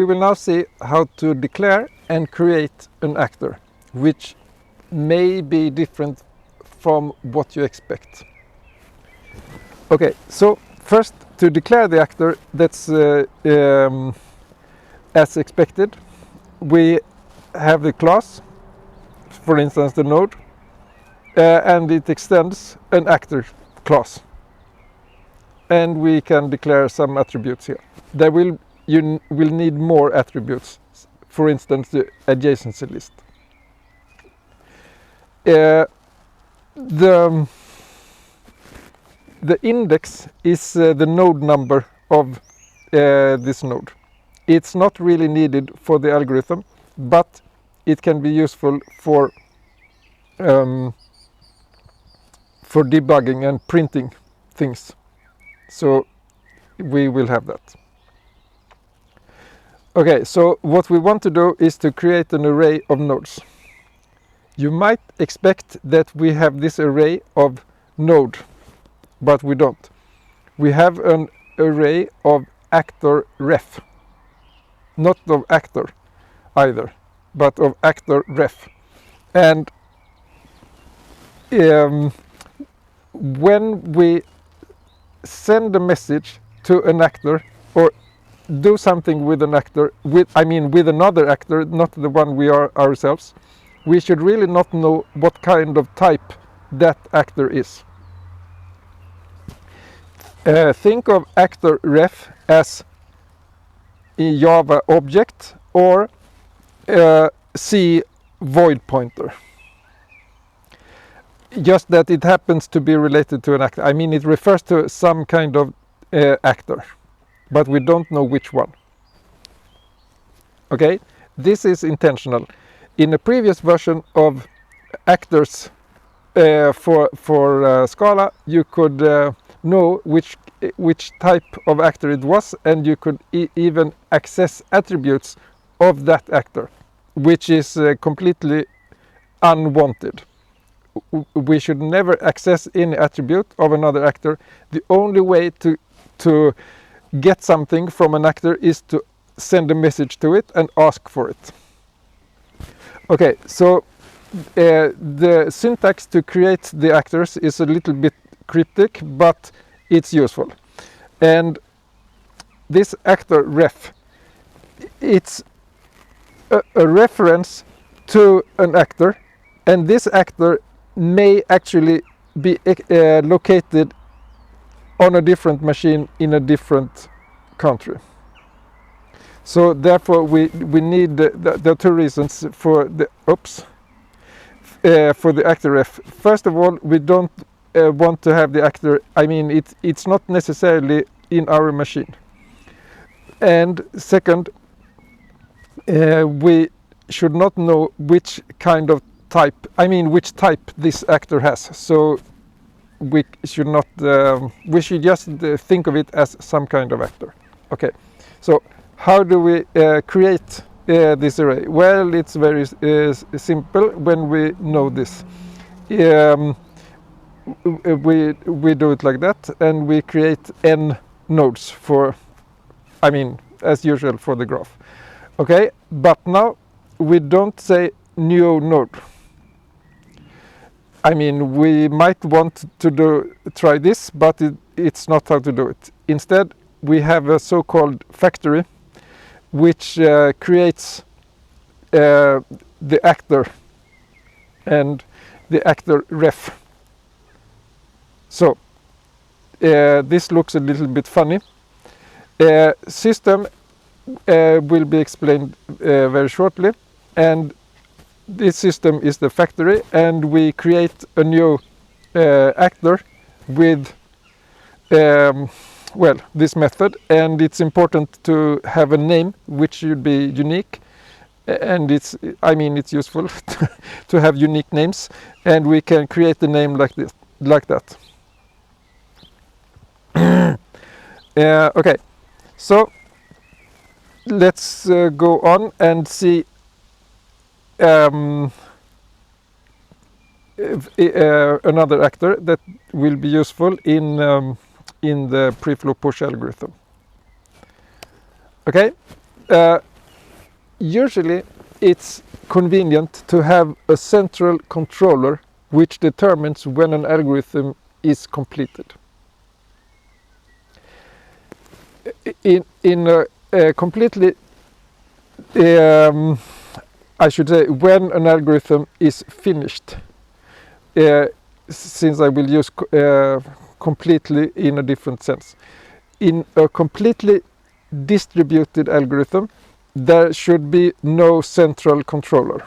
We will now see how to declare and create an actor, which may be different from what you expect. Okay, so first, to declare the actor, that's as expected. We have the class, for instance the node, and it extends an actor class. And we can declare some attributes here. You will need more attributes, for instance the adjacency list. The index is the node number of this node. It's not really needed for the algorithm, but it can be useful for debugging and printing things. So we will have that. Okay, so what we want to do is to create an array of nodes. You might expect that we have this array of node, but we don't. We have an array of actor ref, not of actor either, but of actor ref. And when we send a message to an actor or do something with an actor, with another actor, not the one we are ourselves, we should really not know what kind of type that actor is. Think of actor ref as a Java object or C void pointer. Just that it happens to be related to an actor. I mean, it refers to some kind of actor, but we don't know which one. Okay, this is intentional. In a previous version of actors for Scala, you could know which type of actor it was, and you could even access attributes of that actor, which is completely unwanted. We should never access any attribute of another actor. The only way to get something from an actor is to send a message to it and ask for it. Okay, so the syntax to create the actors is a little bit cryptic, but it's useful. And this actor ref, it's a reference to an actor, and this actor may actually be located on a different machine in a different country. So therefore we need the two reasons for the actor ref. First of all, we don't want to have the actor, it's not necessarily in our machine. And second, we should not know which kind of type, which type this actor has. So we should not, we should just think of it as some kind of actor. Okay, so how do we create this array? Well, it's very simple when we know this. We do it like that, and we create n nodes for, as usual for the graph. Okay, but now we don't say new node. We might want to try this, but it's not how to do it. Instead, we have a so-called factory, which creates the actor and the actor ref. So this looks a little bit funny. System will be explained very shortly, and this system is the factory, and we create a new actor with this method, and it's important to have a name which should be unique, and it's useful to have unique names, and we can create the name like this, like that. Okay, so let's go on and see another actor that will be useful in the preflow push algorithm. Okay, usually it's convenient to have a central controller which determines when an algorithm is completed. In a completely, I should say, when an algorithm is finished, since I will use completely in a different sense. In a completely distributed algorithm, there should be no central controller.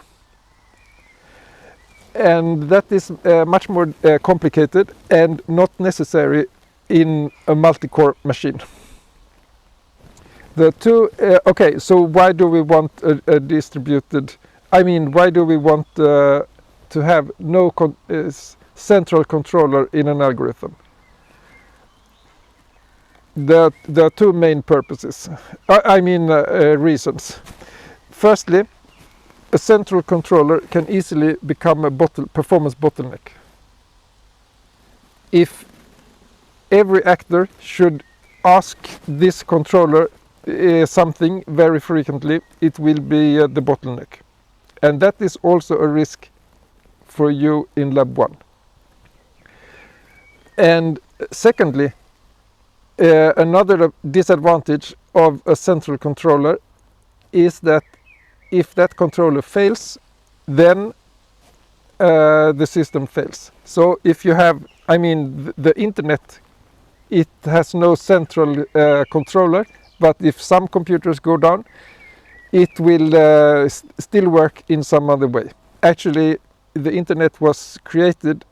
And that is much more complicated and not necessary in a multi-core machine. The two, okay, so why do we want a distributed, I mean, why do we want to have no central controller in an algorithm? There are two main purposes, reasons. Firstly, a central controller can easily become a performance bottleneck. If every actor should ask this controller something very frequently, it will be the bottleneck. And that is also a risk for you in Lab 1. And secondly, another disadvantage of a central controller is that if that controller fails, then the system fails. So if you have, I mean, the internet, it has no central controller, but if some computers go down, it will still work in some other way. Actually, the internet was created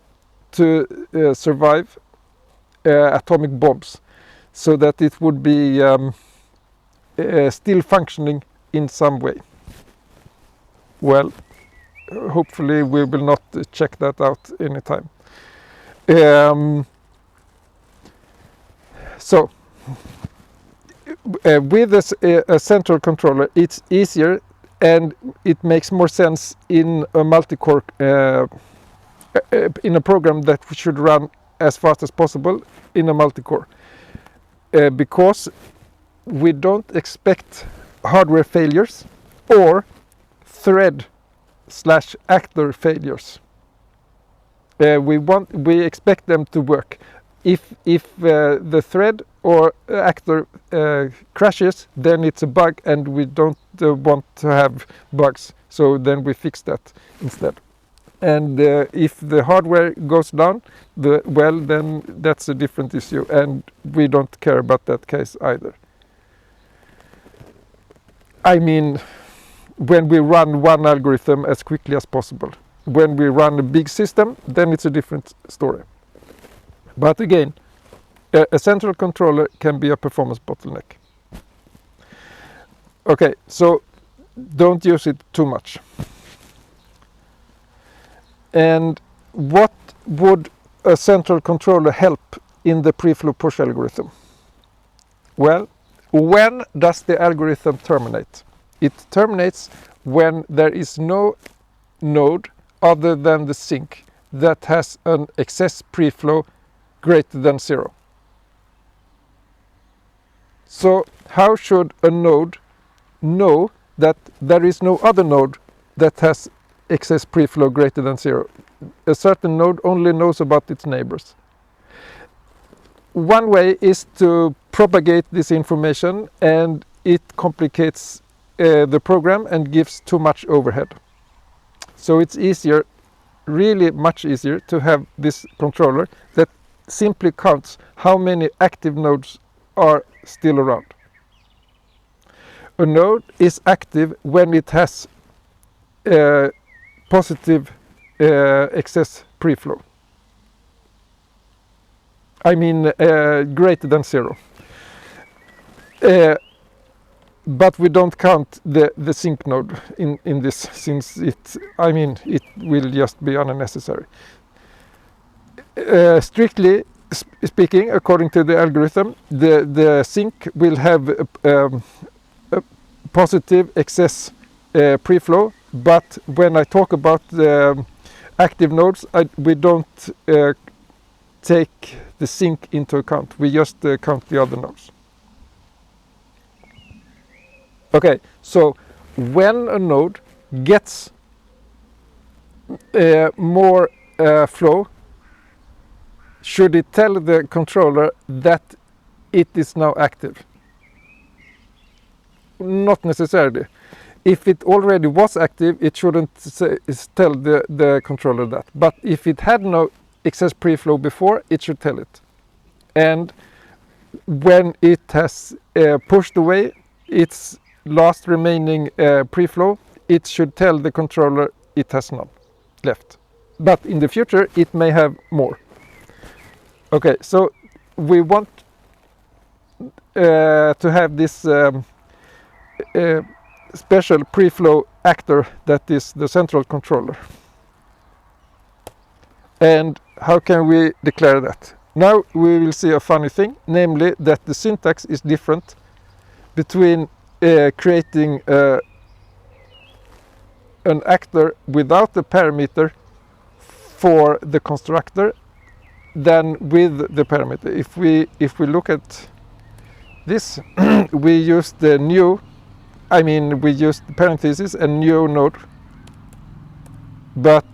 to survive atomic bombs, so that it would be still functioning in some way. Well, hopefully we will not check that out anytime. So, with a central controller, it's easier and it makes more sense in a multi-core, in a program that should run as fast as possible in a multi-core. Because we don't expect hardware failures or thread/actor failures. We expect them to work. If the thread or actor crashes, then it's a bug, and we don't want to have bugs. So then we fix that instead. And if the hardware goes down, then that's a different issue, and we don't care about that case either. I mean, when we run one algorithm as quickly as possible. When we run a big system, then it's a different story. But again, a central controller can be a performance bottleneck. Okay, so don't use it too much. And what would a central controller help in the preflow push algorithm? Well, when does the algorithm terminate? It terminates when there is no node other than the sink that has an excess preflow greater than 0. So how should a node know that there is no other node that has excess preflow greater than 0? A certain node only knows about its neighbors. One way is to propagate this information, and it complicates the program and gives too much overhead. So it's easier, really much easier, to have this controller that simply counts how many active nodes are still around. A node is active when it has positive excess preflow. I mean greater than 0. But we don't count the sink node in this, since it will just be unnecessary. Strictly speaking, according to the algorithm, the sink will have a positive excess preflow, but when I talk about the active nodes, we don't take the sink into account. We just count the other nodes. Okay, so when a node gets more flow, should it tell the controller that it is now active? Not necessarily. If it already was active, it shouldn't tell the controller that. But if it had no excess preflow before, it should tell it. And when it has pushed away its last remaining preflow, it should tell the controller it has none left. But in the future, it may have more. Okay, so we want to have this special preflow actor that is the central controller. And how can we declare that? Now we will see a funny thing, namely that the syntax is different between creating an actor without the parameter for the constructor than with the parameter. If we look at this, we use the new, we use the parentheses and new node, but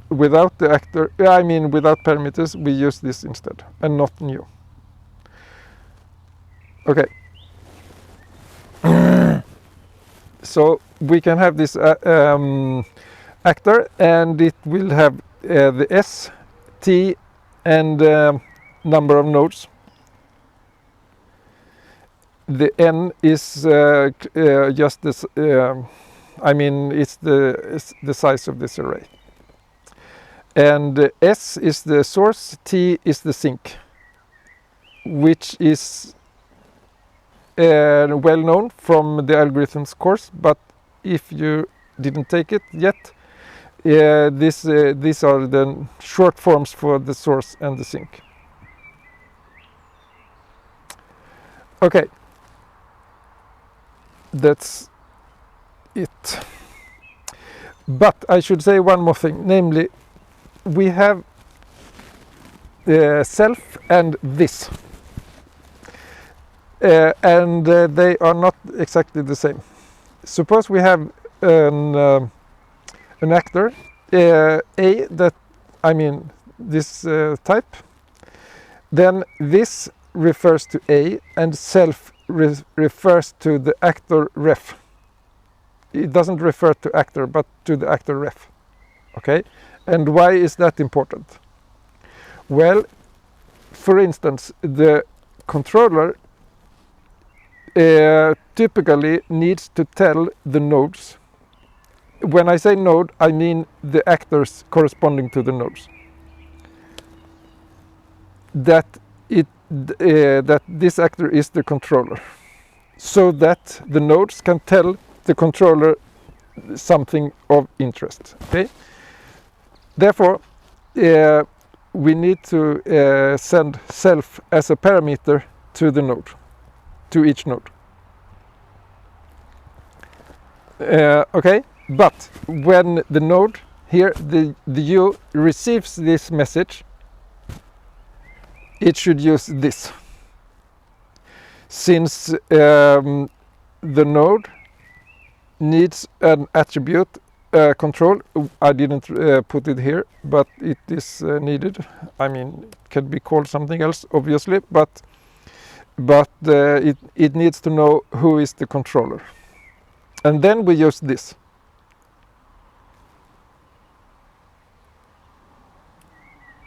without the actor, without parameters, we use this instead and not new. Okay. So we can have this actor, and it will have the S, T, and number of nodes. The N is just this. It's the size of this array. And S is the source, T is the sink, which is well known from the algorithms course. But if you didn't take it yet, these are the short forms for the source and the sink. Okay, that's it. But I should say one more thing, namely, we have self and this, and they are not exactly the same. Suppose we have an actor A that this type, then this refers to A and self refers to the actor ref. It doesn't refer to actor but to the actor ref. Okay, and why is that important? Well, for instance, the controller typically needs to tell the nodes. When I say node, I mean the actors corresponding to the nodes, that this actor is the controller, so that the nodes can tell the controller something of interest. Okay. Therefore, we need to send self as a parameter to the node, to each node. Okay, but when the node here, the U receives this message, it should use this. Since the node needs an attribute control, I didn't put it here, but it is needed. It can be called something else, obviously, but it needs to know who is the controller. And then we use this.